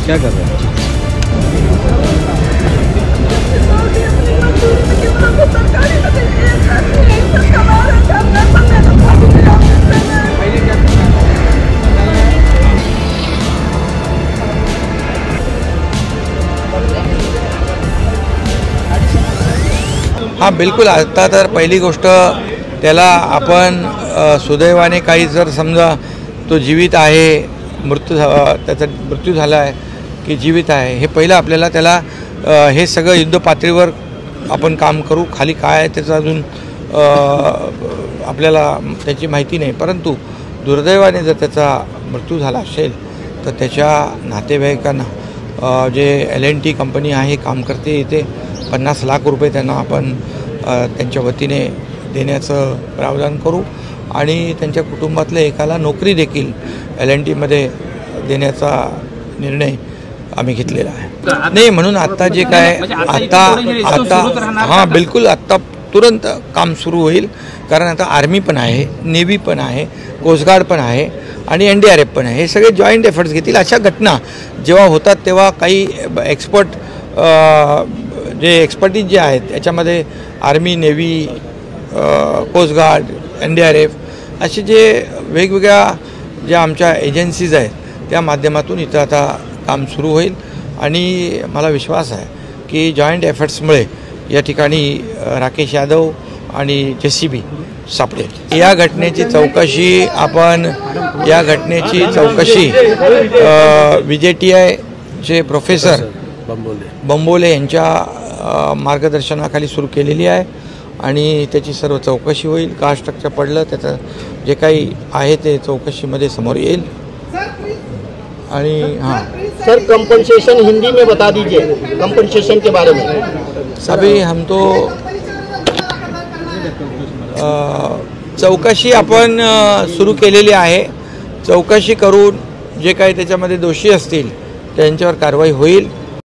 क्या कर रहे हैं? हाँ बिल्कुल. आता तर पहिली गोष्ट त्याला आपण सुदैवाने काही जर समजा तो जीवित आहे, त्याचा मृत्यू झाला आहे की जीवित आहे हे पहिलं आपल्याला त्याला हे सगळं युद्ध पातळीवर आपण काम करू. खाली काय आहे त्याचं अजून आपल्याला त्याची माहिती नाही. परंतु दुर्दैवाने जर त्याचा मृत्यू झाला असेल तर त्याच्या नातेवाईकांना जे L&T कंपनी आहे काम करते इथे 50 लाख रुपये त्यांना आपण त्यांच्या वतीने देण्याचं प्रावधान करू आणि त्यांच्या कुटुंबातल्या एकाला नोकरी देखील L&Tमध्ये देण्याचा निर्णय आम्ही घेतलेला आहे. नाही म्हणून आत्ता जे काय आता हां बिलकुल आत्ता तुरंत काम सुरू होईल. कारण आता आर्मी पण आहे, नेव्ही पण आहे, कोस्टगार्ड पण आहे आणि NDRF पण आहे. हे सगळे जॉईंट एफर्ट्स घेतील. अशा घटना जेव्हा होतात तेव्हा काही जे एक्सपर्टीज जे आहेत याच्यामध्ये आर्मी, नेव्ही, कोस्टगार्ड, NDRF असे जे वेगवेगळ्या ज्या आमच्या एजन्सीज आहेत त्या माध्यमातून इथं आता काम सुरू होईल आणि मला विश्वास आहे की जॉईंट एफर्ट्समुळे या ठिकाणी राकेश यादव आणि JCB सापडेल. या घटनेची चौकशी VJTI चे प्रोफेसर बंबोले यांच्या मार्गदर्शनाखाली सुरू केलेली आहे आणि त्याची सर्व चौकशी होईल. का स्ट्रक्चर पडलं त्याचं जे काही आहे ते चौकशीमध्ये समोर येईल. आणि हाँ सर, कंपनसेशन हिंदी में बता दीजिए कंपनसेशन के बारे में. सभी हम तो चौकशी आपण सुरू केलेली आहे. चौकशी करून जे काही त्याच्यामध्ये दोषी असतील त्यांच्यावर कारवाई होईल.